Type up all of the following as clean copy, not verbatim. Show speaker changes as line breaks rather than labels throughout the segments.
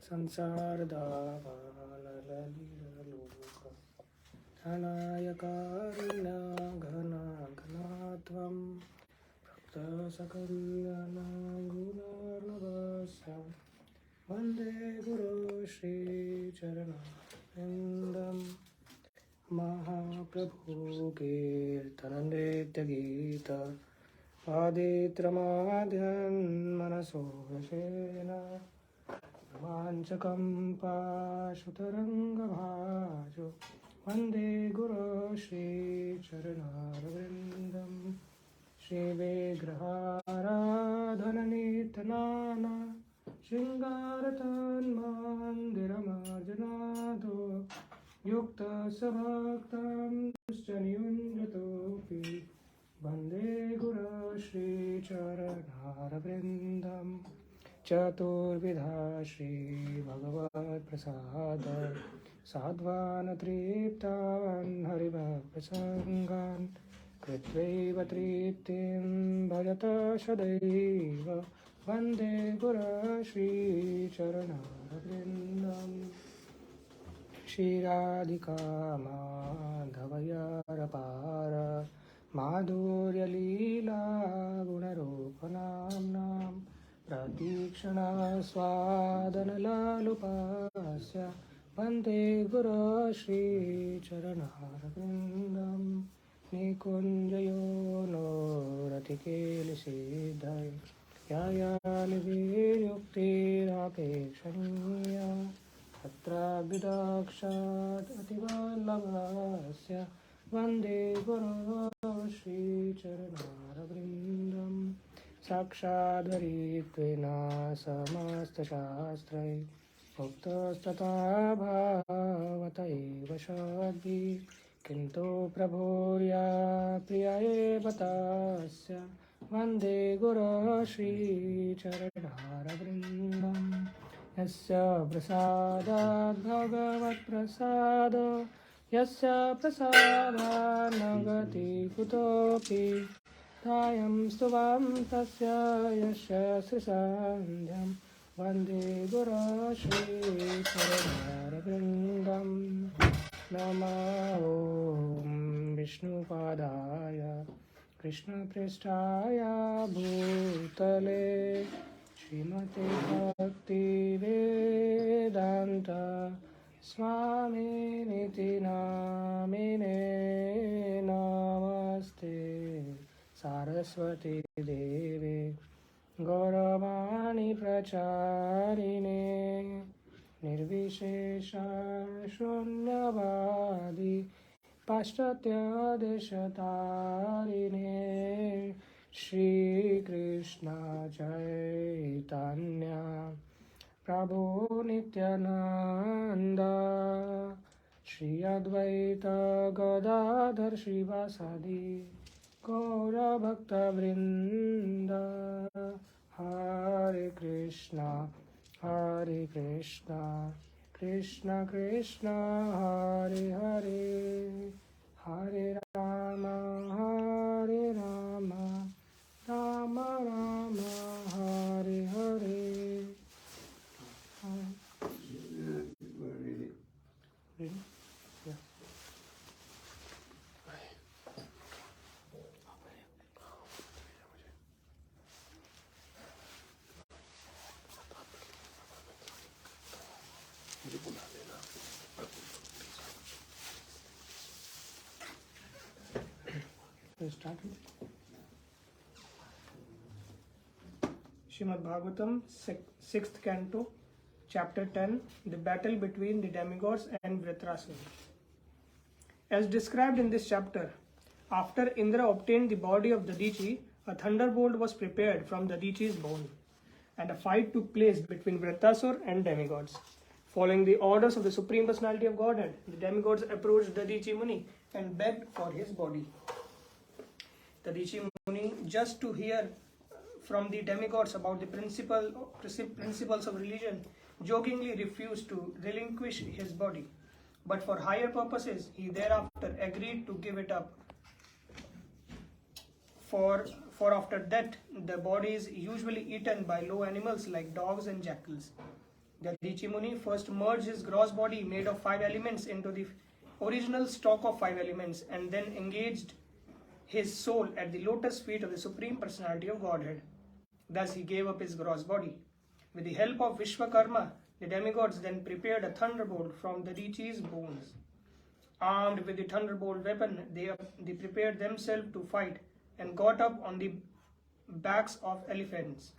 संसारदावानललिलोक धनायकारिणघनाघनात्वं भक्तसकल्याणगुणार्णवस्यं वन्दे गुरो श्रीचरणं महाप्रभु कीर्तननृत्यगीत आदित्रमाद्यन् मनसो वशेन रोमाञ्चकं पाशुतरङ्गभाजो वन्दे गुरो श्रीचरणारविन्दं श्रीविग्रहाराधननितनाना शृङ्गारतन्मन्दिरमार्जनादो युक्तसभक्तं तुष्टनियुञ्जतोऽपि वन्दे गुरो श्रीचरणारविन्दं चतुर्विधा श्रीभगवत्प्रसाद साध्वान् तृप्तान् हरिभक्तसङ्गान् कृत्वैव तृप्तिं भजत सदैव वन्दे गुरो श्रीचरणारविन्दम् श्रीराधिका माधवयरपार माधुर्यलीला गुणरूपनाम्नां प्रतीक्षणा स्वादनलालुपास्य वन्दे गुरो श्रीचरणारविन्दं निकुञ्जयो नो रतिकेलिसिद्धये यायानिर्युक्तिरापेक्षणीया तत्राभिदाक्षात् अतिवल्लभस्य वन्दे गुरो श्रीचरणारविन्दं साक्षाद्धरित्वेन समस्तशास्त्रैः उक्तस्तथा भावत एव सद्भिः किन्तु प्रभोर्या प्रिया एव तस्य वन्दे गुरो श्रीचरणारविन्दम् यस्य प्रसादात् भगवत्प्रसाद यस्य प्रसादात् न गति कुतोऽपि तायं स्तुवां तस्य यस्य श्रीसन्ध्यं वन्दे गुरो श्रीचरणारविन्दं नमः ॐ विष्णुपादाय कृष्णपृष्ठाय भूतले श्रीमते भक्तिवेदान्त स्वामिनिति नामिने नमस्ते सारस्वती देवे गौरवाणी प्रचारिणे निर्विशेष शून्यवादी पाश्चात्यदेशतारिणे श्रीकृष्ण चैतन्य प्रभु नित्यानंद श्री अद्वैत गदाधर श्रीवासादि गौरभक्तवृंद हरे Krishna Krishna Krishna Hare Hare Hare Ram Ram Ram Hare Hare Srimad Bhagavatam, 6th Canto, Chapter 10, The Battle Between the Demigods and Vritrasura. As described in this chapter, after Indra obtained the body of the Deities, a thunderbolt was prepared from the Deities' bone, and a fight took place between Vritrasura and demigods. Following the orders of the Supreme Personality of Godhead, the demigods approached the Deity Muni and begged for his body. The Deity Muni, just to hear from the demigods about the principles of religion, jokingly refused to relinquish his body. But for higher purposes, he thereafter agreed to give it up. For after that, the body is usually eaten by low animals like dogs and jackals. The Deities Muni first merged his gross body made of 5 elements into the original stock of 5 elements and then engaged his soul at the lotus feet of the Supreme Personality of Godhead. Thus he gave up his gross body. With the help of Vishwakarma, the demigods then prepared a thunderbolt from the Deities' bones. Armed with the thunderbolt weapon, they prepared themselves to fight and got up on the backs of elephants.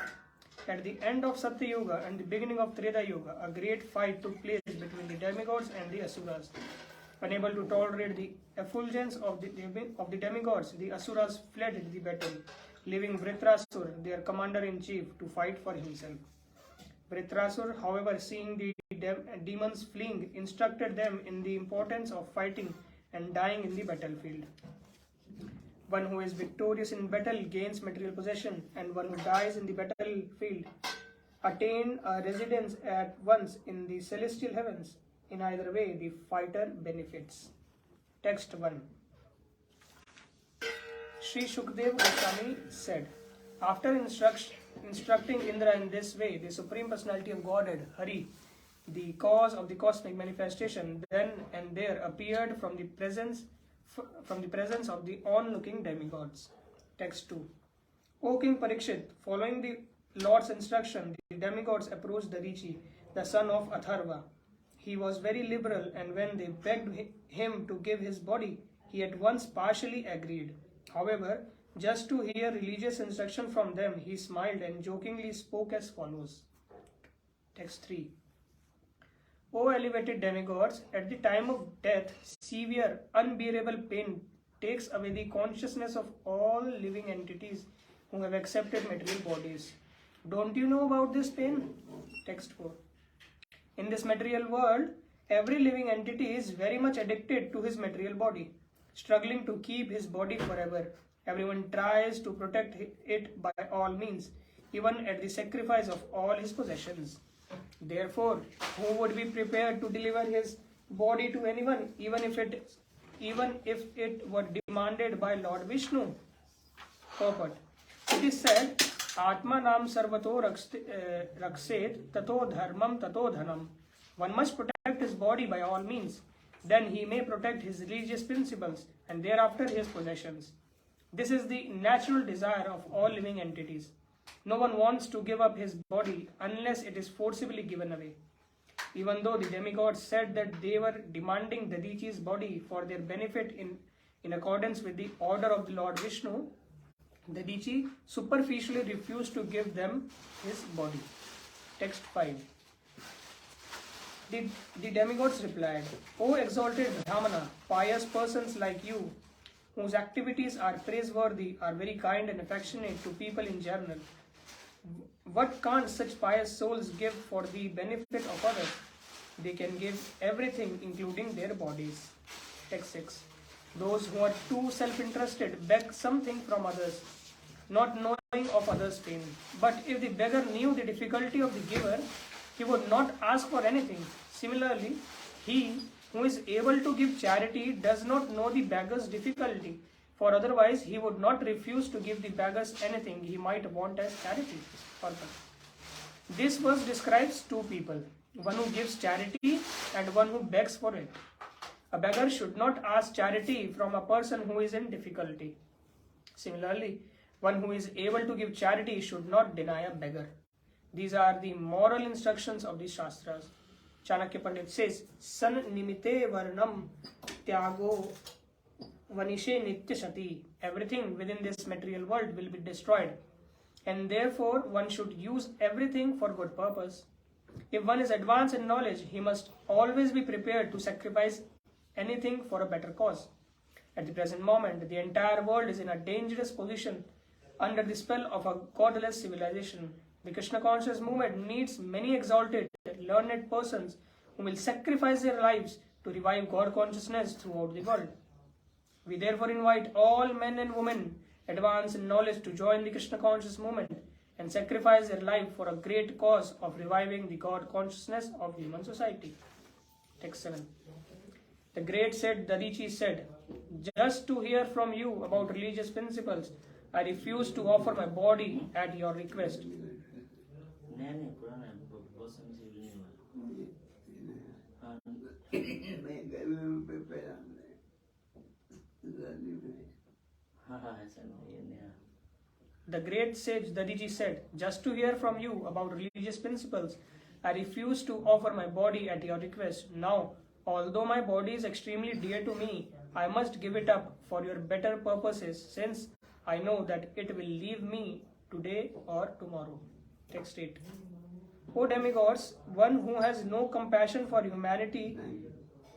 At the end of Satya Yuga and the beginning of Treta Yuga, a great fight took place between the demigods and the asuras. Unable to tolerate the effulgence of the demigods, the asuras fled the battle, leaving Vritrasur, their commander-in-chief, to fight for himself. Vritrasur, however, seeing the demons fleeing, instructed them in the importance of fighting and dying in the battlefield. One who is victorious in battle gains material possession, and one who dies in the battlefield attain a residence at once in the celestial heavens. In either way, the fighter benefits. Text 1. Sri Shukdev Goswami said, after instructing Indra in this way, the Supreme Personality of Godhead, Hari, the cause of the cosmic manifestation, then and there appeared from the presence of the onlooking demigods. Text 2. O King Parikshit, following the Lord's instruction, the demigods approached the Rishi, the son of Atharva. He was very liberal, and when they begged him to give his body, he at once partially agreed. However, just to hear religious instruction from them, he smiled and jokingly spoke as follows. Text 3. O elevated demigods, at the time of death, severe, unbearable pain takes away the consciousness of all living entities who have accepted material bodies. Don't you know about this pain? Text 4. In this material world, every living entity is very much addicted to his material body, struggling to keep his body forever. Everyone tries to protect it by all means, even at the sacrifice of all his possessions. Therefore, who would be prepared to deliver his body to anyone, even if it were demanded by Lord Vishnu? Purport. It is said, Atma nam sarvato rakset tato dharmam tato dhanam. One must protect his body by all means. Then he may protect his religious principles and thereafter his possessions. This is the natural desire of all living entities. No one wants to give up his body unless it is forcibly given away. Even though the demigods said that they were demanding the Deities' body for their benefit in accordance with the order of the Lord Vishnu, the Deity superficially refused to give them his body. Text 5. The demigods replied, O exalted Brahmana, pious persons like you, whose activities are praiseworthy, are very kind and affectionate to people in general. What can't such pious souls give for the benefit of others? They can give everything, including their bodies. Text 6. Those who are too self-interested beg something from others, not knowing of others' pain. But if the beggar knew the difficulty of the giver, he would not ask for anything. Similarly, he who is able to give charity does not know the beggar's difficulty, for otherwise he would not refuse to give the beggars anything he might want as charity. This verse describes two people, one who gives charity and one who begs for it. A beggar should not ask charity from a person who is in difficulty. Similarly, one who is able to give charity should not deny a beggar. These are the moral instructions of the Shastras. Chanakya Pandit says, San nimite varnam tyago vanishe nitya sati. Everything within this material world will be destroyed, and therefore one should use everything for good purpose. If one is advanced in knowledge, he must always be prepared to sacrifice anything for a better cause. At the present moment, the entire world is in a dangerous position under the spell of a godless civilization. The Krishna conscious movement needs many exalted, learned persons who will sacrifice their lives to revive God consciousness throughout the world. We therefore invite all men and women advanced in knowledge to join the Krishna conscious movement and sacrifice their life for a great cause of reviving the God consciousness of human society. Text 7. The great said, Dadichi said, just to hear from you about religious principles, I refuse to offer my body at your request. The great sage Dadi said, "Just to hear from you about religious principles, I refuse to offer my body at your request. Now, although my body is extremely dear to me, I must give it up for your better purposes, since I know that it will leave me today or tomorrow." Text 8. O demigods, one who has no compassion for humanity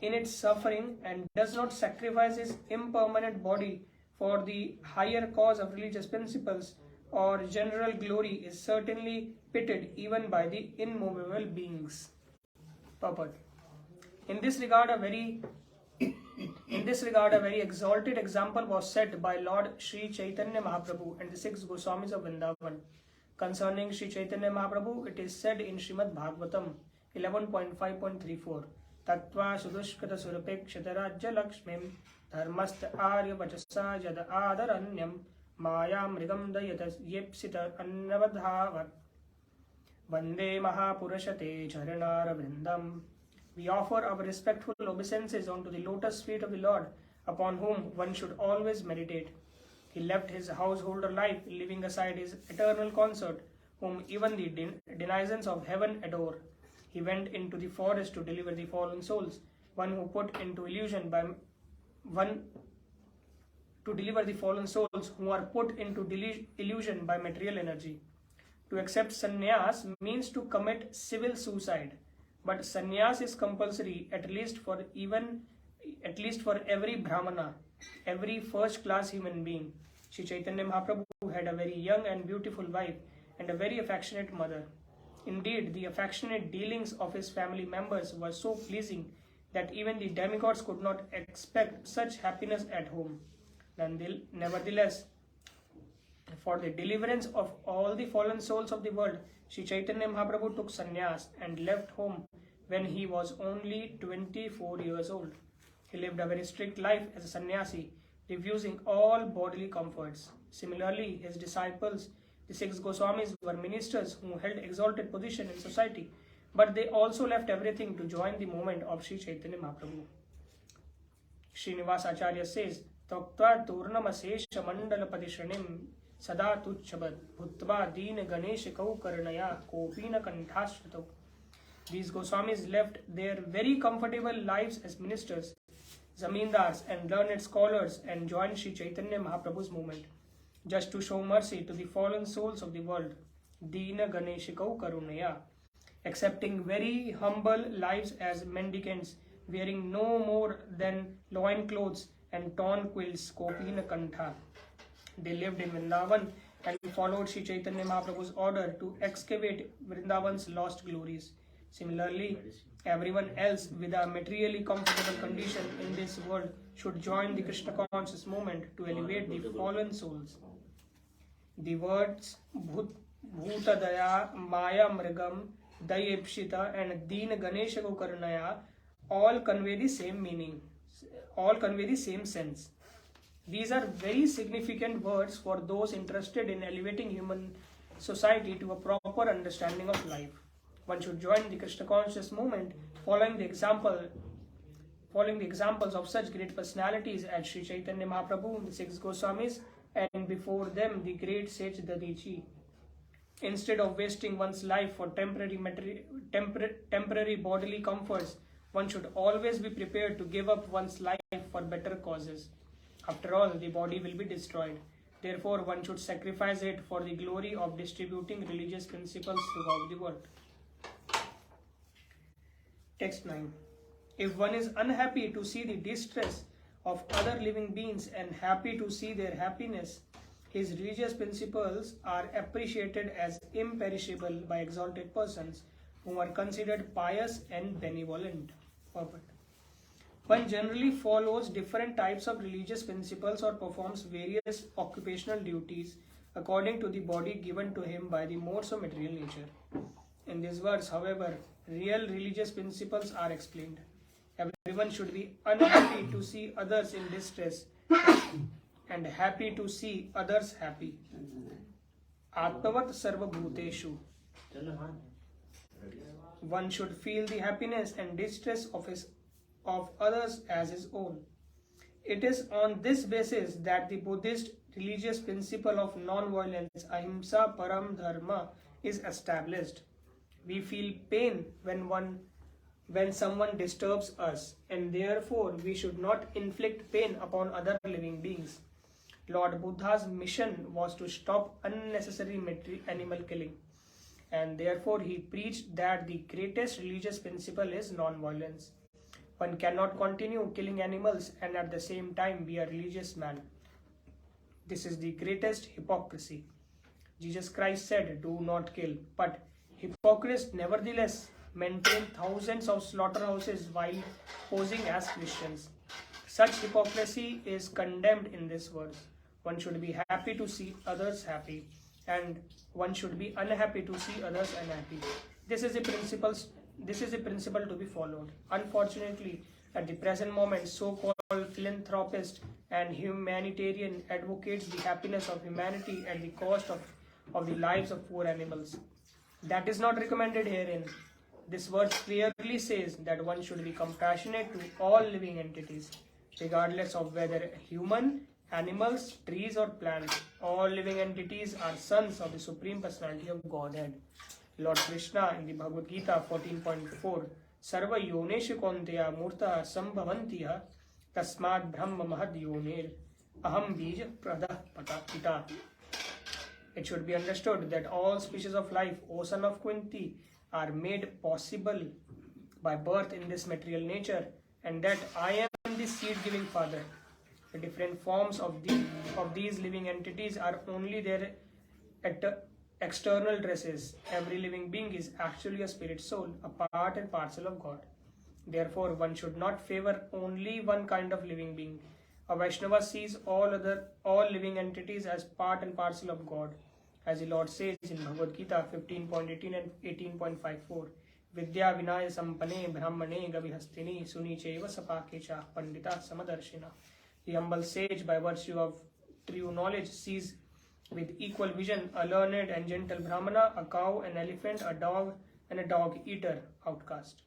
in its suffering and does not sacrifice his impermanent body for the higher cause of religious principles or general glory is certainly pitied even by the immovable beings. Purport. In this regard, a very exalted example was set by Lord Sri Chaitanya Mahaprabhu and the 6 Goswamis of Vrindavan. Concerning Sri Chaitanya Mahaprabhu, it is said in Srimad Bhagavatam 11.5.34, Tattva Sudushkata Surapekshitara Lakshmim Dharmast Arya Vachasa Jada Adaranyam Maya Mrigam Dayatas Yepsita Annavadhavat Vande Mahapurashate Charanara Vrindam. We offer our respectful obeisances unto the lotus feet of the Lord, upon whom one should always meditate. He left his householder life, leaving aside his eternal consort, whom even the denizens of heaven adore. He went into the forest to deliver the fallen souls, one who put into illusion by illusion by material energy. To accept sannyas means to commit civil suicide, but sannyas is compulsory at least for every brahmana, every first-class human being. Sri Chaitanya Mahaprabhu had a very young and beautiful wife and a very affectionate mother. Indeed, the affectionate dealings of his family members were so pleasing that even the demigods could not expect such happiness at home. Nevertheless, for the deliverance of all the fallen souls of the world, Sri Chaitanya Mahaprabhu took sannyas and left home when he was only 24 years old. He lived a very strict life as a sannyasi, refusing all bodily comforts. Similarly, his disciples, the 6 Goswamis, were ministers who held exalted position in society, but they also left everything to join the movement of Sri Chaitanya Mahaprabhu. Srinivas Acharya says, Taktva Turnamasesh Mandalapati Shranim Sada Tuchabad Bhutva Deen Ganesh Kaukarnaya Kopina Kanthashrato. These Goswamis left their very comfortable lives as ministers, zamindars and learned scholars and joined Sri Chaitanya Mahaprabhu's movement, just to show mercy to the fallen souls of the world. Deena Ganeshikau Karunaya, accepting very humble lives as mendicants, wearing no more than loin clothes and torn quilts, Kopina Kantha. They lived in Vrindavan and followed Sri Chaitanya Mahaprabhu's order to excavate Vrindavan's lost glories. Similarly, everyone else with a materially comfortable condition in this world should join the Krishna conscious movement to elevate the fallen souls. The words Bhutadaya, Maya Mrigam, Dayepshita and Deen Ganesha Gokarnaya all convey the same meaning, all convey the same sense. These are very significant words for those interested in elevating human society to a proper understanding of life. One should join the Krishna conscious movement following the examples of such great personalities as Sri Chaitanya Mahaprabhu, the 6 Goswamis, and before them the great sage Dadi. Instead of wasting one's life for temporary bodily comforts, one should always be prepared to give up one's life for better causes. After all, the body will be destroyed. Therefore, one should sacrifice it for the glory of distributing religious principles throughout the world. Text 9. If one is unhappy to see the distress of other living beings and happy to see their happiness, his religious principles are appreciated as imperishable by exalted persons who are considered pious and benevolent. One generally follows different types of religious principles or performs various occupational duties according to the body given to him by the modes of material nature. In this verse, however, real religious principles are explained. Everyone should be unhappy to see others in distress and happy to see others happy. Atmavat sarva bhuteshu. one should feel the happiness and distress of others as his own. It is on this basis that the Buddhist religious principle of non-violence, ahimsa param dharma, is established. We feel pain when someone disturbs us, and therefore we should not inflict pain upon other living beings. Lord Buddha's mission was to stop unnecessary animal killing, and therefore he preached that the greatest religious principle is non-violence. One cannot continue killing animals and at the same time be a religious man. This is the greatest hypocrisy. Jesus Christ said, "Do not kill," but hypocrites nevertheless maintain thousands of slaughterhouses while posing as Christians. Such hypocrisy is condemned in this verse. One should be happy to see others happy, and one should be unhappy to see others unhappy. This is a principle to be followed. Unfortunately, at the present moment, so-called philanthropists and humanitarian advocates the happiness of humanity at the cost of the lives of poor animals. That is not recommended herein. This verse clearly says that one should be compassionate to all living entities, regardless of whether human, animals, trees or plants. All living entities are sons of the Supreme Personality of Godhead. Lord Krishna in the Bhagavad Gita 14.4, Sarva yoneshu konteya murta sambhavantiya tasmad brahma mahad yoner aham bija pradah pita. It should be understood that all species of life, O son of Kunti, are made possible by birth in this material nature, and that I am the seed-giving father. The different forms of these living entities are only their external dresses. Every living being is actually a spirit soul, a part and parcel of God. Therefore, one should not favor only one kind of living being. A Vaishnava sees all living entities as part and parcel of God. As the Lord says in Bhagavad Gita 15.18 and 18.54, Vidya vinaya sampane brahmane gavihastini sunicheva sapakecha pandita samadarshina. The humble sage, by virtue of true knowledge, sees with equal vision a learned and gentle brahmana, a cow, an elephant, a dog, and a dog-eater outcast.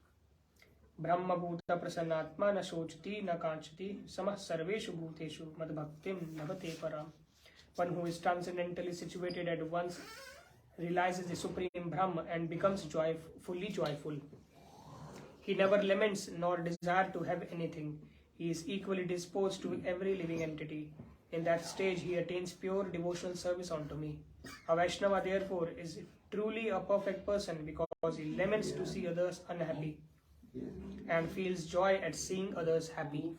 Brahma bhuta prasannatma na sochati na kanchati samah sarveshu bhuteshu madbhaktim navate param. One who is transcendentally situated at once realizes the Supreme Brahma and becomes fully joyful. He never laments nor desires to have anything. He is equally disposed to every living entity. In that stage, he attains pure devotional service unto me. A Vaishnava, therefore, is truly a perfect person because he laments to see others unhappy and feels joy at seeing others happy.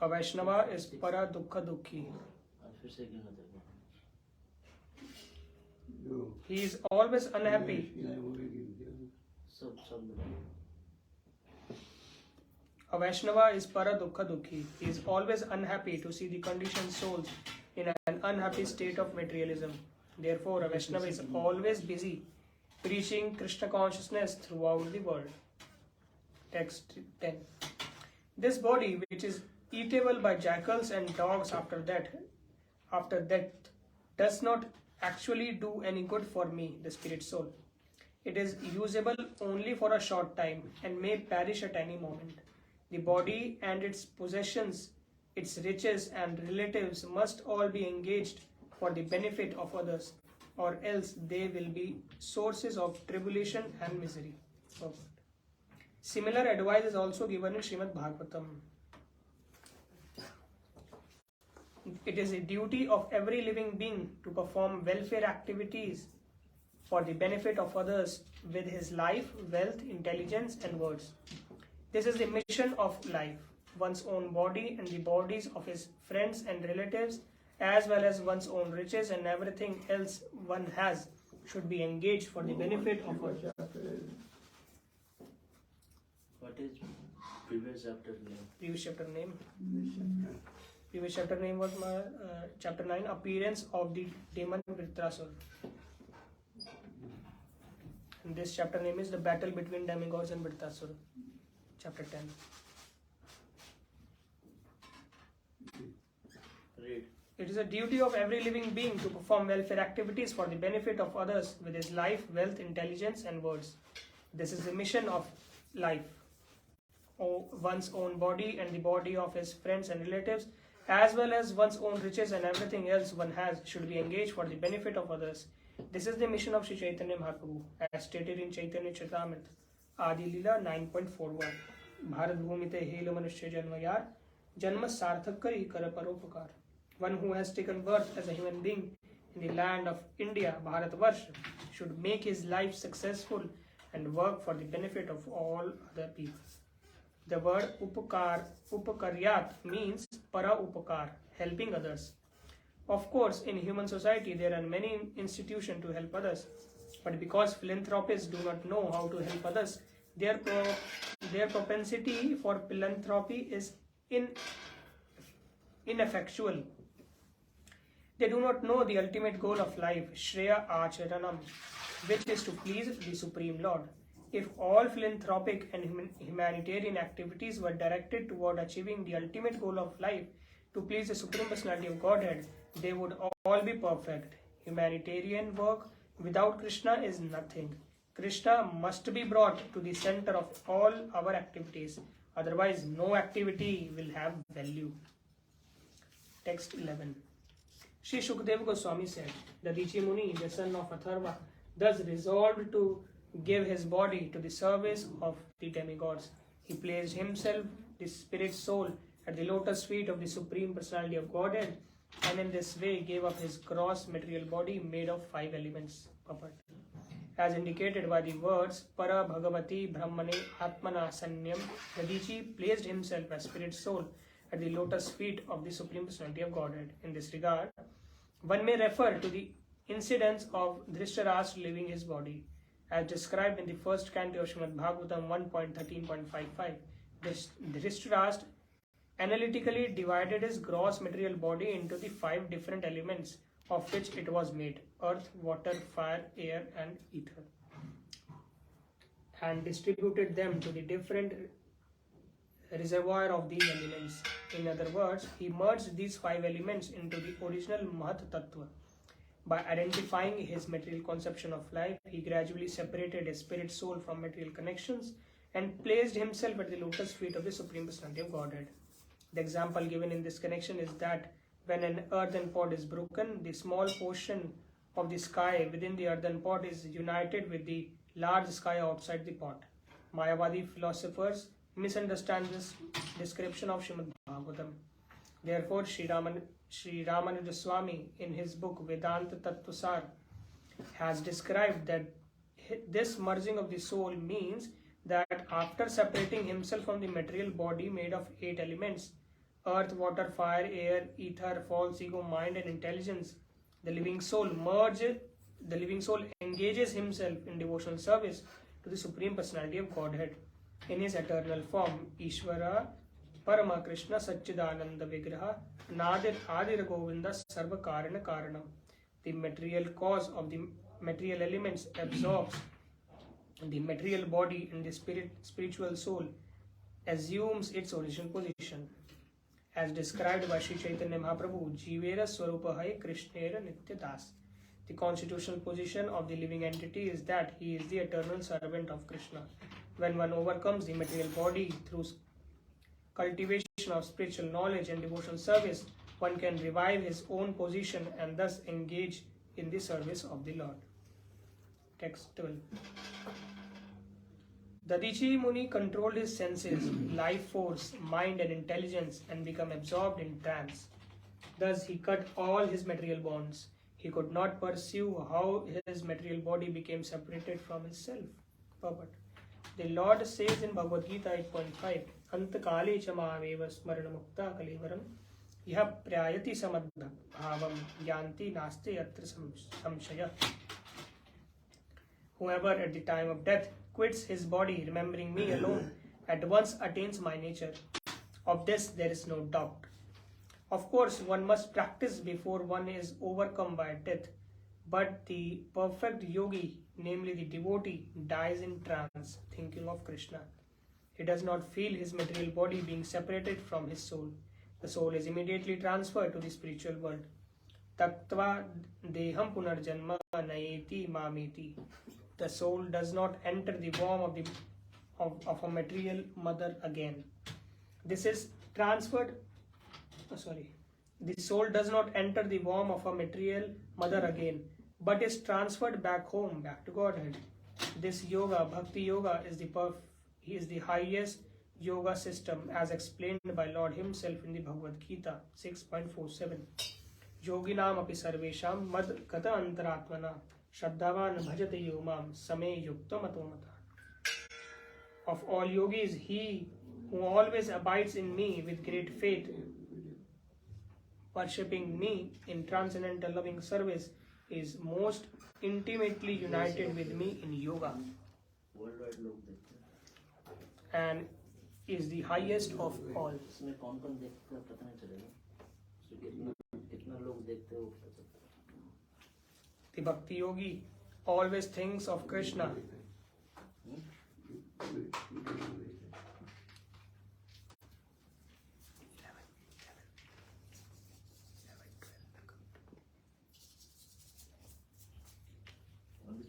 A Vaishnava is para dukkha dukhi. He is always unhappy. A Vaishnava is para dukkha dukhi. He is always unhappy to see the conditioned souls in an unhappy state of materialism. Therefore, a Vaishnava is always busy preaching Krishna consciousness throughout the world. Text 10. This body, which is eatable by jackals and dogs after death, does not actually do any good for me, the spirit soul. It is usable only for a short time and may perish at any moment. The body and its possessions, its riches and relatives must all be engaged for the benefit of others, or else they will be sources of tribulation and misery. Similar advice is also given in Srimad Bhagavatam. It is a duty of every living being to perform welfare activities for the benefit of others with his life, wealth, intelligence, and words. This is the mission of life. One's own body and the bodies of his friends and relatives, as well as one's own riches and everything else one has, should be engaged for the benefit of others.
What is previous chapter name?
Previous chapter name? Previous chapter name was chapter 9, Appearance of the Demon Vritrasur. And this chapter name is The Battle Between Demigods and Vritrasur. Chapter 10.
Read.
It is a duty of every living being to perform welfare activities for the benefit of others with his life, wealth, intelligence, and words. This is the mission of life. One's own body and the body of his friends and relatives, as well as one's own riches and everything else one has, should be engaged for the benefit of others. This is the mission of Sri Chaitanya Mahaprabhu, as stated in Chaitanya Charitamrita, Adi Leela 9.41. Bharat Bhumite Hela Manushya Janmayar, Janma Sarthak Kari Kara Paropakar. One who has taken birth as a human being in the land of India, Bharatvarsha, should make his life successful and work for the benefit of all other people. The word upakaryat means para upakar, helping others. Of course, in human society there are many institutions to help others, but because philanthropists do not know how to help others, their propensity for philanthropy is ineffectual. They do not know the ultimate goal of life, Shreya Acharanam, which is to please the Supreme Lord. If all philanthropic and humanitarian activities were directed toward achieving the ultimate goal of life, to please the Supreme Personality of Godhead, they would all be perfect. Humanitarian work without Krishna is nothing. Krishna must be brought to the center of all our activities, otherwise no activity will have value. Text 11. Sri Shukadeva Goswami said, the Deities Muni, the son of Atharva, thus resolved to give his body to the service of the demigods. He placed himself, the spirit soul, at the lotus feet of the Supreme Personality of Godhead, and in this way gave up his gross material body made of 5 elements. As indicated by the words Para Bhagavati Brahmane Atmana Sanyam, the Deities placed himself as spirit soul at the lotus feet of the Supreme Personality of Godhead. In this regard, one may refer to the incidents of Dhritarashtra leaving his body, as described in the first canto of Srimad Bhagavatam 1.13.55. Dhritarashtra analytically divided his gross material body into the 5 different elements of which it was made: earth, water, fire, air, and ether, and distributed them to the different reservoir of these elements. In other words, he merged these 5 elements into the original Mahat Tattva. By identifying his material conception of life, he gradually separated his spirit soul from material connections and placed himself at the lotus feet of the Supreme Personality of Godhead. The example given in this connection is that when an earthen pot is broken, the small portion of the sky within the earthen pot is united with the large sky outside the pot. Mayavadi philosophers misunderstand this description of Srimad Bhagavatam. Therefore, Sri Ramanujaswami Swami in his book Vedanta Tattvasar has described that this merging of the soul means that after separating himself from the material body made of 8 elements, earth, water, fire, air, ether, false ego, mind, and intelligence, the living soul engages himself in devotional service to the Supreme Personality of Godhead in his eternal form, Ishvara Parama Krishna Satchidananda Vigraha Nadir Adir Govinda Sarva Karana Karanam. The material cause of the material elements absorbs the material body, and the spiritual soul assumes its original position. As described by Sri Chaitanya Mahaprabhu, Jivera Swarupahai Krishnera Nityadas. The constitutional position of the living entity is that he is the eternal servant of Krishna. When one overcomes the material body through cultivation of spiritual knowledge and devotional service, one can revive his own position and thus engage in the service of the Lord. Text 12. Dadichi Muni controlled his senses, life force, mind and intelligence and became absorbed in trance. Thus he cut all his material bonds. He could not pursue how his material body became separated from his self. Purport. The Lord says in Bhagavad Gita 8.5, Antakale chamaveva smarana mukta kalivaram yaha prayati samadha bhavam yanti naste yatra samshaya. Whoever at the time of death quits his body, remembering me alone, at once attains my nature. Of this there is no doubt. Of course, one must practice before one is overcome by death, but the perfect yogi, namely the devotee, dies in trance, thinking of Krishna. He does not feel his material body being separated from his soul. the soul is immediately transferred to the spiritual world. Taktva deham punarjanma nayeti mameti. The soul does not enter the womb of a material mother again. This is transferred. The soul does not enter the womb of a material mother again, but is transferred back home, back to Godhead. This yoga, Bhakti Yoga, is the highest yoga system as explained by Lord Himself in the Bhagavad Gita 6.47. Yoginam api sarvesham mad kata antaratmana shraddhavan bhajate yomam same yukta matomata. Of all yogis, he who always abides in me with great faith, worshipping me in transcendental loving service, is most intimately united with me in yoga and is the highest of all. The Bhakti Yogi always thinks of Krishna.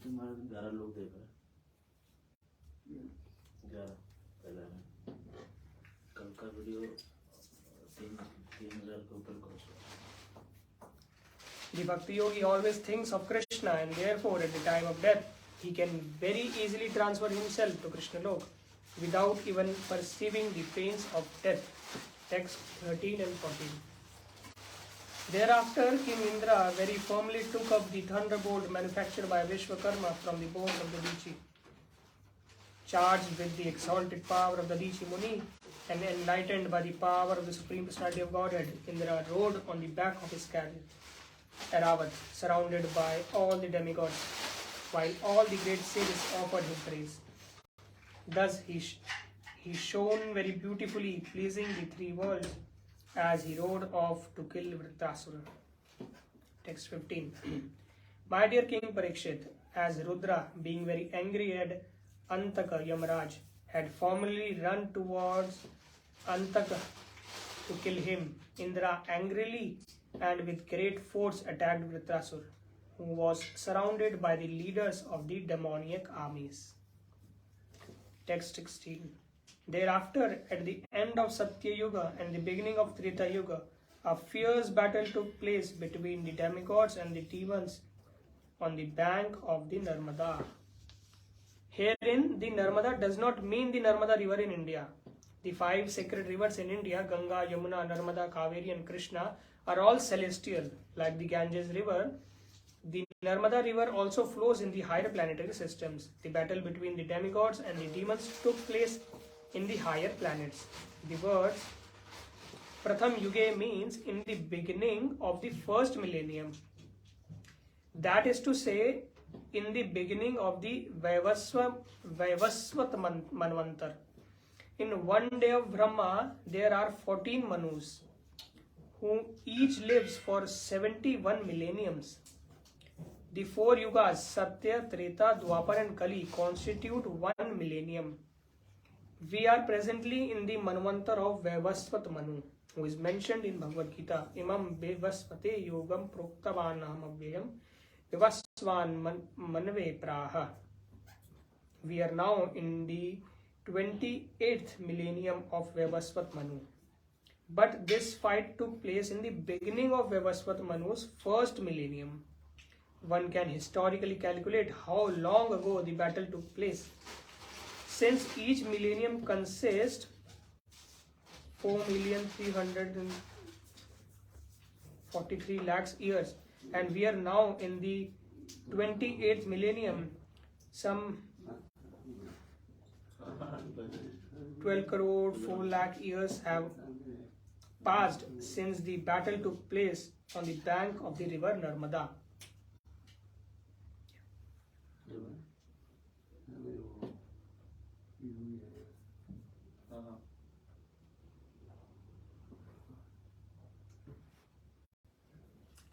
तुम्हारे 11 लोग देख रहे हैं 11 पहला है कल का video 3000 के ऊपर क्रॉस हुआ.
The Bhakti Yogi always thinks of Krishna and therefore at the time of death he can very easily transfer himself to Krishna Lok without even perceiving the pains of death. Text 13 and 14. Thereafter, King Indra very firmly took up the thunderbolt manufactured by Vishwakarma from the bones of the Dichi. Charged with the exalted power of the Dichi Muni and enlightened by the power of the Supreme Personality of Godhead, Indra rode on the back of his carriage, Aravat, surrounded by all the demigods, while all the great sages offered him praise. Thus he shone very beautifully, pleasing the three worlds, as he rode off to kill Vritrasura. Text 15. My dear King Parikshit, as Rudra, being very angry at Antaka Yamaraj, had formerly run towards Antaka to kill him, Indra angrily and with great force attacked Vritrasura, who was surrounded by the leaders of the demoniac armies. Text 16. Thereafter, at the end of Satya Yuga and the beginning of Treta Yuga, a fierce battle took place between the demigods and the demons on the bank of the Narmada. Herein, the Narmada does not mean the Narmada river in India. The 5 sacred rivers in India, Ganga, Yamuna, Narmada, Kaveri and Krishna, are all celestial. Like the Ganges river, the Narmada river also flows in the higher planetary systems. The battle between the demigods and the demons took place in the higher planets. The words Pratham Yuge means in the beginning of the first millennium. That is to say, in the beginning of the Vaivasvat Manvantar. In one day of Brahma, there are 14 Manus, who each lives for 71 millenniums. The 4 Yugas, Satya, Treta, Dwapar and Kali, constitute 1 millennium. We are presently in the Manvantar of Vaivasvat Manu, who is mentioned in Bhagavad Gita. Imam Vaivasvate Yogam Proktavanam Avyayam Vivasvan Manve Praha. We are now in the 28th millennium of Vaivasvat Manu. But this fight took place in the beginning of Vaivasvat Manu's first millennium. One can historically calculate how long ago the battle took place. Since each millennium consists 4,343,000,000 years and we are now in the 28th millennium, some 12 crore 4 lakh years have passed since the battle took place on the bank of the river Narmada.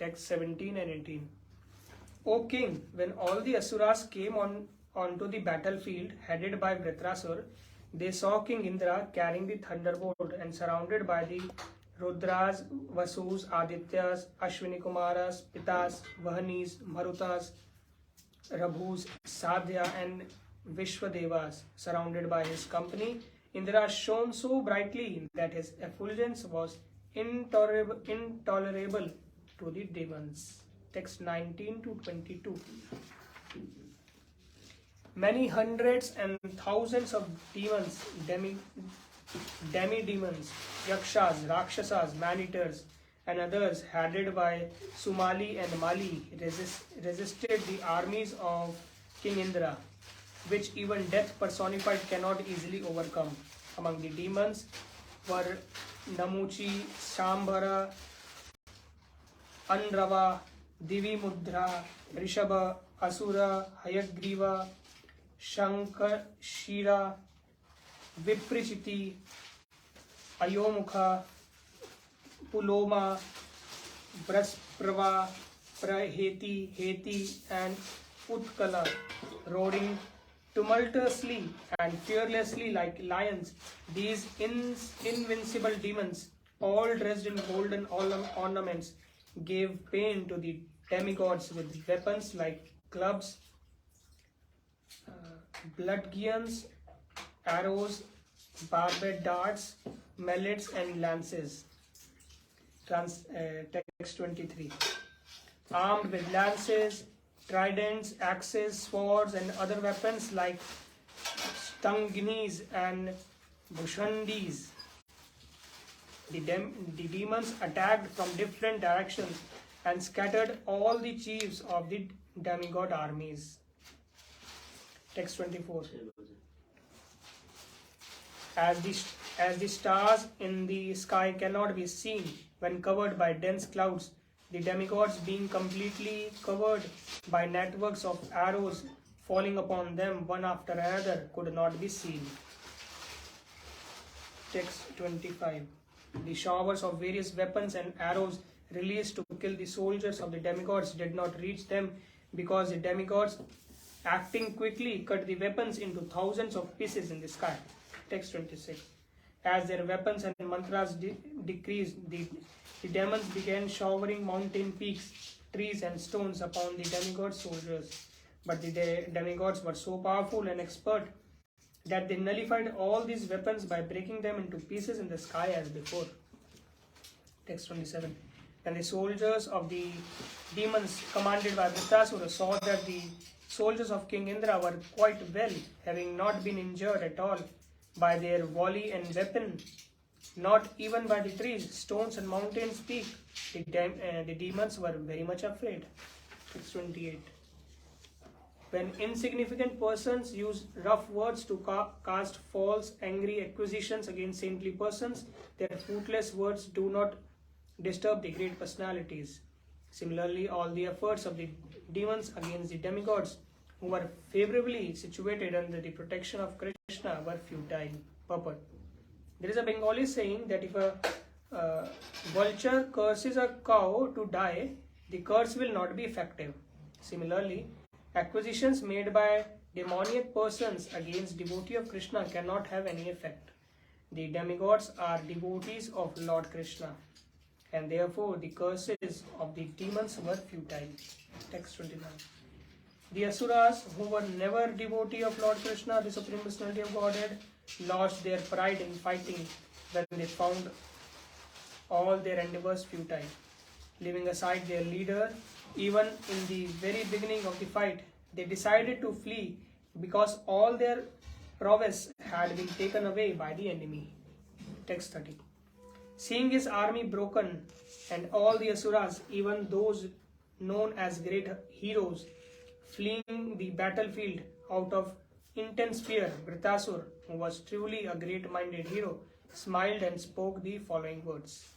Text 17 and 18. O king, when all the Asuras came onto the battlefield headed by Vritrasura, they saw King Indra carrying the thunderbolt and surrounded by the Rudras, Vasus, Adityas, Ashwini Kumaras, Pitas, Vahanis, Marutas, Rabhus, Sadhya and Vishwadevas, surrounded by his company. Indra shone so brightly that his effulgence was intolerable to the demons. Text 19 to 22. Many hundreds and thousands of demons, demi-demons, yakshas, rakshasas, man-eaters, and others headed by Sumali and Mali resisted the armies of King Indra, which even death personified cannot easily overcome. Among the demons were Namuchi, Shambhara, Anrava, Divi Mudra, Rishabha, Asura, Hayagriva, Shankashira, Viprichiti, Ayomukha, Puloma, Brasprava, Praheti, Heti, and Utkala, roaring tumultuously and fearlessly like lions. These invincible demons, all dressed in golden ornaments, gave pain to the demigods with weapons like clubs, bloodgeons, arrows, barbed darts, mallets, and lances. Text 23. Armed with lances, tridents, axes, swords, and other weapons like stangnis and bushandis, the demons attacked from different directions and scattered all the chiefs of the demigod armies. Text 24. As the stars in the sky cannot be seen when covered by dense clouds, the demigods, being completely covered by networks of arrows falling upon them one after another, could not be seen. Text 25. The showers of various weapons and arrows released to kill the soldiers of the demigods did not reach them, because the demigods, acting quickly, cut the weapons into thousands of pieces in the sky. Text 26. As their weapons and mantras decreased, the demons began showering mountain peaks, trees, and stones upon the demigod soldiers. But the demigods were so powerful and expert that they nullified all these weapons by breaking them into pieces in the sky as before. Text 27. When the soldiers of the demons, commanded by Vritrasura, saw that the soldiers of King Indra were quite well, having not been injured at all by their volley and weapon, not even by the trees, stones, and mountains peak, the demons were very much afraid. Text 28. When insignificant persons use rough words to cast false, angry accusations against saintly persons, their fruitless words do not disturb the great personalities. Similarly, all the efforts of the demons against the demigods, who were favorably situated under the protection of Krishna, were futile. Purport. There is a Bengali saying that if a vulture curses a cow to die, the curse will not be effective. Similarly, accusations made by demoniac persons against devotee of Krishna cannot have any effect. The demigods are devotees of Lord Krishna, and therefore the curses of the demons were futile. Text 29. The Asuras, who were never devotee of Lord Krishna, the Supreme Personality of Godhead, lost their pride in fighting when they found all their endeavors futile. Leaving aside their leader, even in the very beginning of the fight, they decided to flee because all their prowess had been taken away by the enemy. Text 30. Seeing his army broken and all the Asuras, even those known as great heroes, fleeing the battlefield out of intense fear, Vritrasura, who was truly a great-minded hero, smiled and spoke the following words.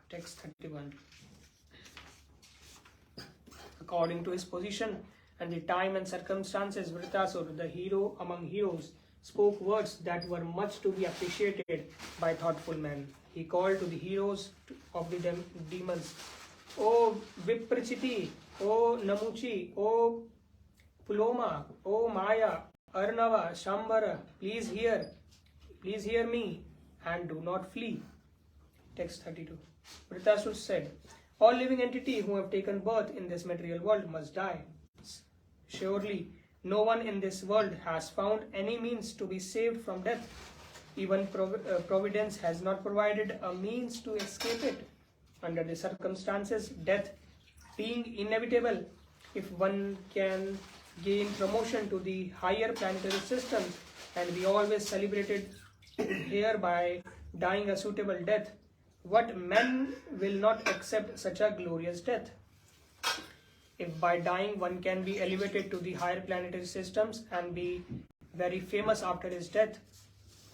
Text 31. According to his position and the time and circumstances, Vritrasura, the hero among heroes, spoke words that were much to be appreciated by thoughtful men. He called to the heroes of the demons, O Viprichiti, O Namuchi, O Puloma, O Maya, Arnava, Shambhara, please hear me and do not flee. Text 32. Vritrasura said, all living entities who have taken birth in this material world must die. Surely, no one in this world has found any means to be saved from death. Even Providence has not provided a means to escape it. Under the circumstances, death being inevitable, if one can gain promotion to the higher planetary system, and we always celebrated here by dying a suitable death, what man will not accept such a glorious death? If by dying one can be elevated to the higher planetary systems and be very famous after his death,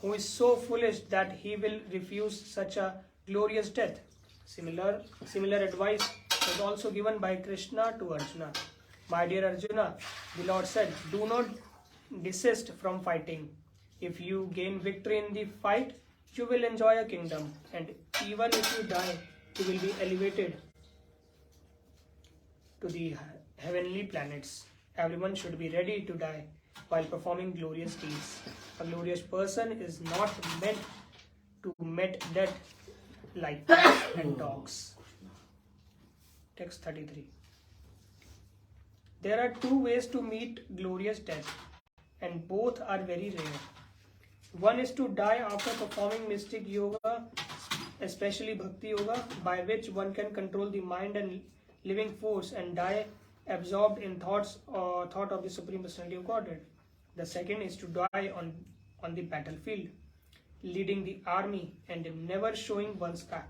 who is so foolish that he will refuse such a glorious death? Similar advice was also given by Krishna to Arjuna. My dear Arjuna, the Lord said, do not desist from fighting. If you gain victory in the fight, you will enjoy a kingdom, and even if you die, you will be elevated to the heavenly planets. Everyone should be ready to die while performing glorious deeds. A glorious person is not meant to meet death like cats and dogs. Text 33. There are two ways to meet glorious death, and both are very rare. One is to die after performing mystic yoga, especially bhakti yoga, by which one can control the mind and living force and die absorbed in thought of the Supreme Personality of Godhead. The second is to die on the battlefield, leading the army and never showing one's back.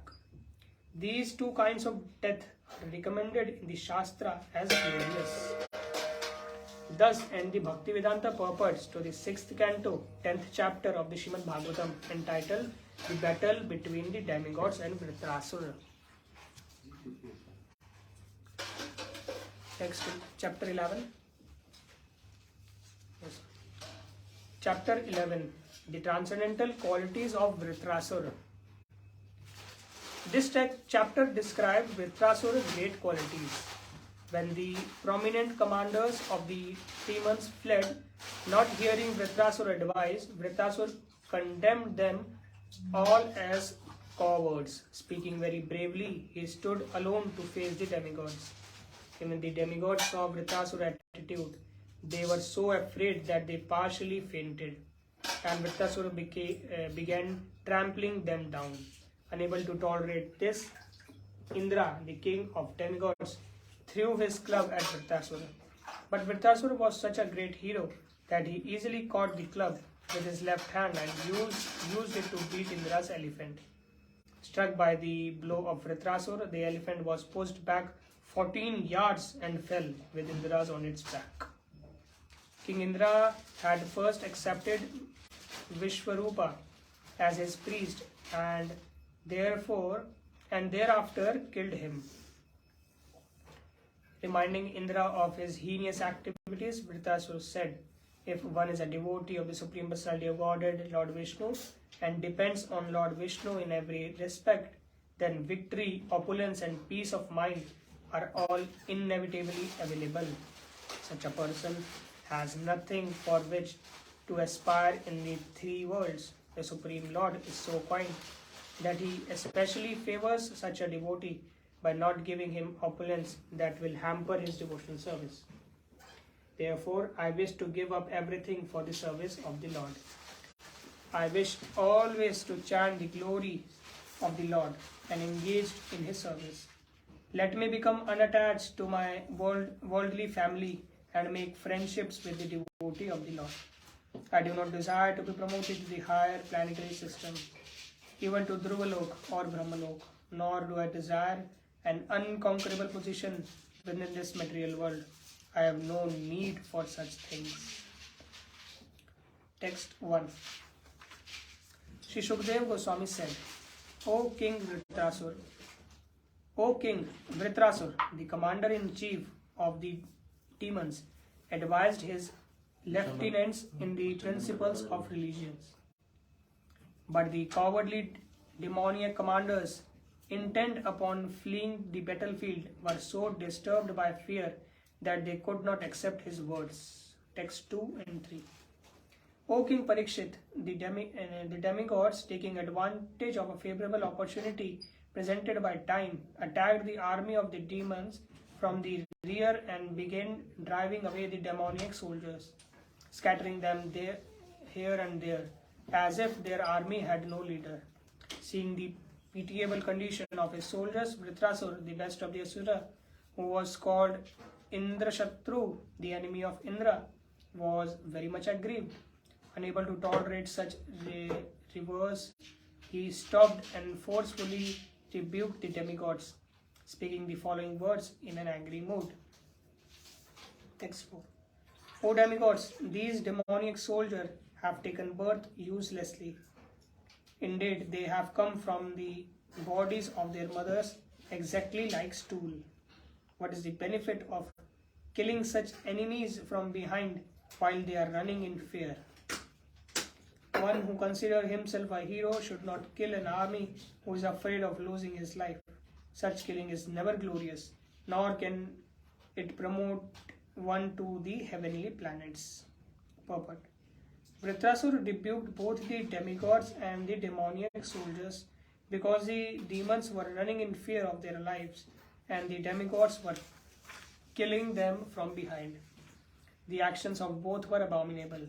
These two kinds of death are recommended in the Shastra as glorious. Thus end the Bhaktivedanta purports to the 6th canto, 10th chapter of the Srimad Bhagavatam, entitled The Battle Between the Demigods and Vritrasura. Next, chapter 11. Yes. Chapter 11. The Transcendental Qualities of Vritrasura. This chapter describes Vritrasura's great qualities. When the prominent commanders of the demons fled, not hearing Vritrasura's advice, Vritrasura condemned them all as cowards. Speaking very bravely, he stood alone to face the demigods. Even the demigods saw Vritrasura's attitude. They were so afraid that they partially fainted, and Vritrasura began trampling them down. Unable to tolerate this, Indra, the king of demigods, threw his club at Vritrasura. But Vritrasura was such a great hero that he easily caught the club with his left hand and used it to beat Indra's elephant. Struck by the blow of Vritrasura, the elephant was pushed back 14 yards and fell with Indra's on its back. King Indra had first accepted Vishwarupa as his priest and thereafter killed him. Reminding Indra of his heinous activities, Vritrasura said, if one is a devotee of the Supreme Personality of Godhead, Lord Vishnu, and depends on Lord Vishnu in every respect, then victory, opulence and peace of mind are all inevitably available. Such a person has nothing for which to aspire in the three worlds. The Supreme Lord is so kind that he especially favors such a devotee by not giving him opulence that will hamper his devotional service. Therefore, I wish to give up everything for the service of the Lord. I wish always to chant the glory of the Lord and engaged in his service. Let me become unattached to my worldly family and make friendships with the devotee of the Lord. I do not desire to be promoted to the higher planetary system, even to Dhruvalok or Brahmalok, nor do I desire an unconquerable position within this material world. I have no need for such things. Text 1. Shri Shukdev Goswami said, O King Vritrasura, the commander-in-chief of the demons, advised his lieutenants in the principles of religions. But the cowardly demoniac commanders, intent upon fleeing the battlefield, were so disturbed by fear that they could not accept his words. Text 2 and 3. O King Parikshit, the demigods, taking advantage of a favorable opportunity presented by time, attacked the army of the demons from the rear and began driving away the demoniac soldiers, scattering them here and there, as if their army had no leader. Seeing the pitiable condition of his soldiers, Vritrasur, the best of the Asura, who was called Indrashatru, the enemy of Indra, was very much aggrieved. Unable to tolerate such reverse, he stopped and forcefully rebuked the demigods, speaking the following words in an angry mood. Text 4. O demigods, these demoniac soldiers have taken birth uselessly. Indeed, they have come from the bodies of their mothers exactly like stool. What is the benefit of killing such enemies from behind while they are running in fear? One who considers himself a hero should not kill an army who is afraid of losing his life. Such killing is never glorious, nor can it promote one to the heavenly planets. Purport. Vritrasur rebuked both the demigods and the demoniac soldiers because the demons were running in fear of their lives and the demigods were killing them from behind. The actions of both were abominable.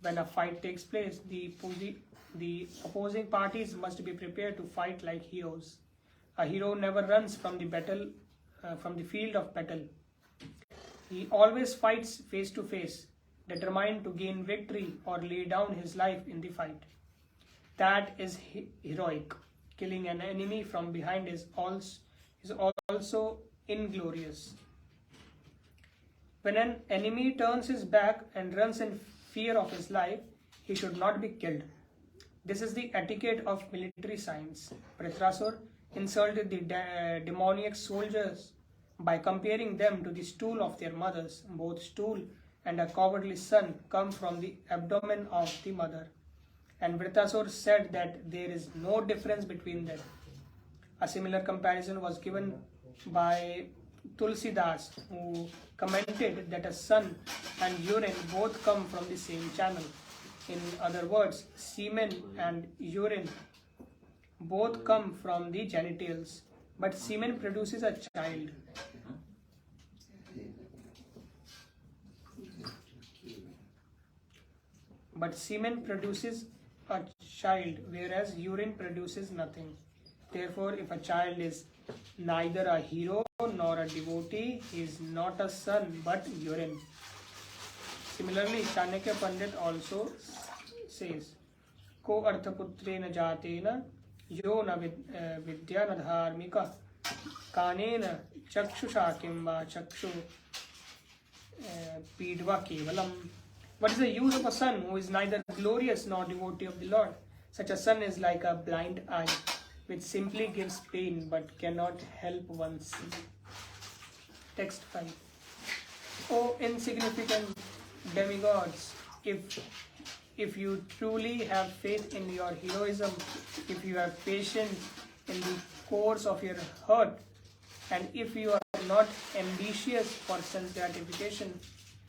When a fight takes place, the opposing parties must be prepared to fight like heroes. A hero never runs from the field of battle. He always fights face to face, determined to gain victory or lay down his life in the fight. That is heroic. Killing an enemy from behind is also inglorious. When an enemy turns his back and runs in fear of his life, he should not be killed. This is the etiquette of military science. Vritrasur insulted the demoniac soldiers by comparing them to the stool of their mothers. Both stool and a cowardly son come from the abdomen of the mother. And Vritrasur said that there is no difference between them. A similar comparison was given by Tulsidas, who commented that a son and urine both come from the same channel. In other words, semen and urine both come from the genitals, but semen produces a child. Whereas urine produces nothing. Therefore, if a child is neither a hero nor a devotee, he is not a son but urine. Similarly, Chanakya Pandit also says, Ko arthaputrena jatena yo na vidya na dharmika kanena chakshusha kimva chakshu pidva kevalam. What is the use of a son who is neither glorious nor devotee of the Lord? Such a son is like a blind eye, which simply gives pain but cannot help one see. Text 5. O insignificant demigods, if you truly have faith in your heroism, if you have patience in the course of your hurt, and if you are not ambitious for sense gratification,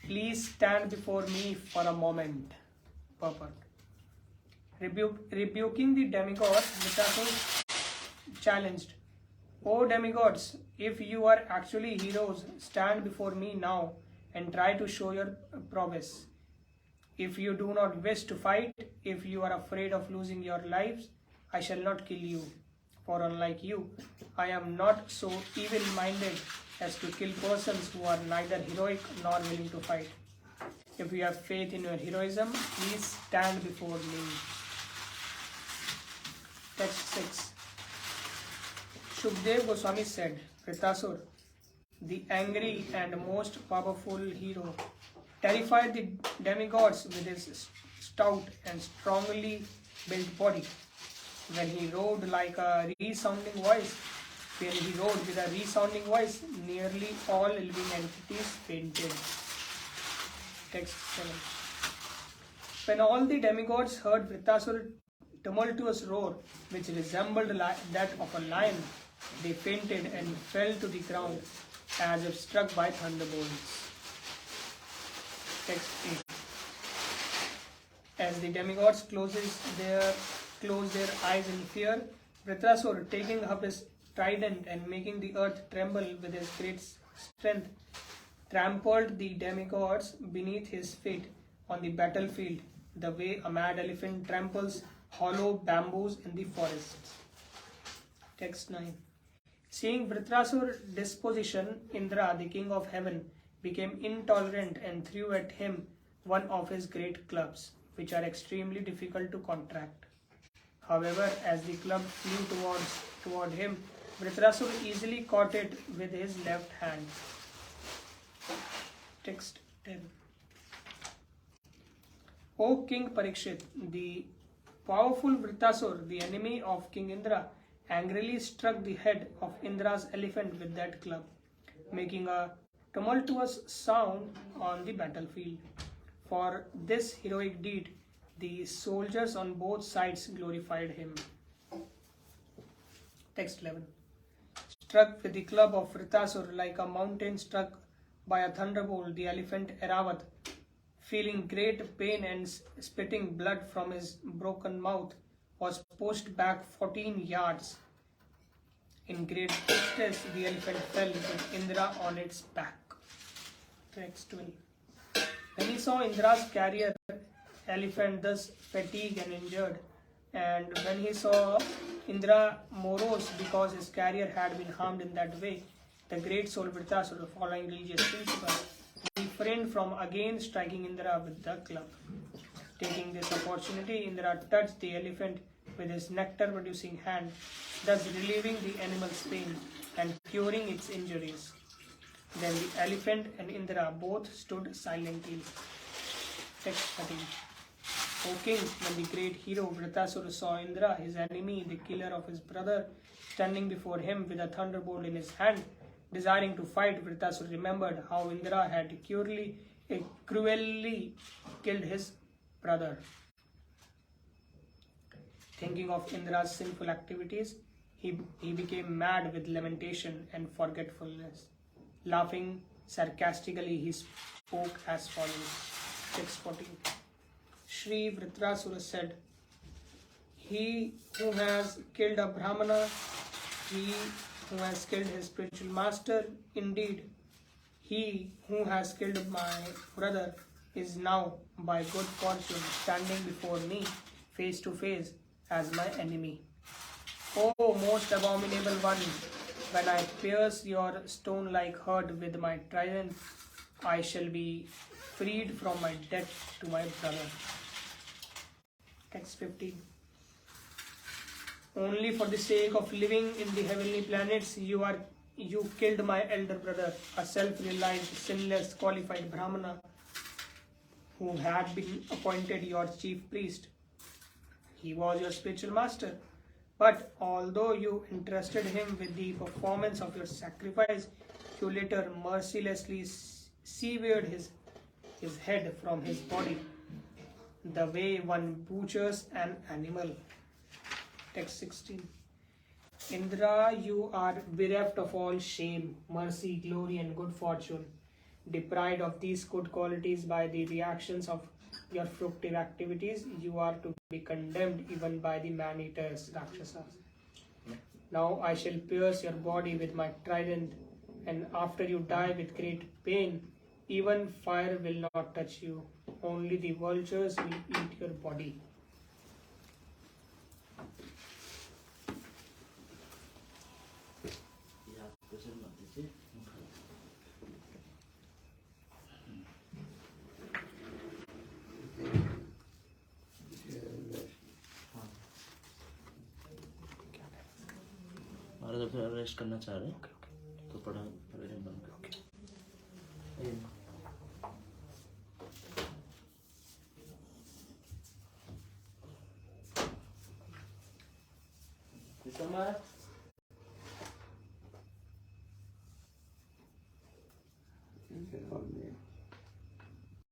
please stand before me for a moment. Purport. Rebuking the demigods, Vritrasur challenged, O demigods, if you are actually heroes, stand before me now and try to show your prowess. If you do not wish to fight, if you are afraid of losing your lives, I shall not kill you. For unlike you, I am not so evil-minded as to kill persons who are neither heroic nor willing to fight. If you have faith in your heroism, please stand before me. Text 6. Shukdev Goswami said, Vritrasur, the angry and most powerful hero, terrified the demigods with his stout and strongly built body. When he roared like a resounding voice, nearly all living entities fainted. Text 7. When all the demigods heard Vritrasur's tumultuous roar, which resembled that of a lion, they fainted and fell to the ground as if struck by thunderbolts. Text 8. As the demigods close their eyes in fear, Vritrasura, taking up his trident and making the earth tremble with his great strength, trampled the demigods beneath his feet on the battlefield, the way a mad elephant tramples hollow bamboos in the forests. Text 9. Seeing Vritrasura's disposition, Indra, the king of heaven, became intolerant and threw at him one of his great clubs, which are extremely difficult to contract. However, as the club flew toward him, Vritrasura easily caught it with his left hand. Text 10. O King Parikshit, the powerful Vritrasura, the enemy of King Indra, angrily struck the head of Indra's elephant with that club, making a tumultuous sound on the battlefield. For this heroic deed, the soldiers on both sides glorified him. Text 11. Struck with the club of Vritrasura like a mountain struck by a thunderbolt, the elephant Eravat, feeling great pain and spitting blood from his broken mouth, was pushed back 14 yards. In great distress, the elephant fell with Indra on its back. Text 12. When he saw Indra's carrier elephant thus fatigued and injured, and when he saw Indra morose because his carrier had been harmed in that way, the great soul Vritrasura, following religious principles, refrained from again striking Indra with the club. Taking this opportunity, Indra touched the elephant with his nectar-producing hand, thus relieving the animal's pain and curing its injuries. Then the elephant and Indra both stood silently. Text 13. O king, when the great hero Vritrasura saw Indra, his enemy, the killer of his brother, standing before him with a thunderbolt in his hand, desiring to fight, Vritrasura remembered how Indra had cruelly killed his brother. Thinking of Indra's sinful activities, he became mad with lamentation and forgetfulness. Laughing sarcastically, he spoke as follows. Text 14. Shri Vritrasura said, "He who has killed a Brahmana, he who has killed his spiritual master, indeed, he who has killed my brother is now, by good fortune, standing before me, face to face, as my enemy. O most abominable one, when I pierce your stone-like heart with my trident, I shall be freed from my debt to my brother." Text 15. Only for the sake of living in the heavenly planets, you killed my elder brother, a self-realized, sinless, qualified Brahmana, who had been appointed your chief priest. He was your spiritual master. But although you entrusted him with the performance of your sacrifice, you later mercilessly severed his head from his body, the way one butchers an animal. Text 16. Indra, you are bereft of all shame, mercy, glory, and good fortune. Deprived of these good qualities by the reactions of your fructive activities, you are to be condemned even by the man-eaters, Rakshasas. Now I shall pierce your body with my trident, and after you die with great pain, even fire will not touch you. Only the vultures will eat your body.
हमारा जब arrest करना चाह रहे तो पढ़ा बंद कर समय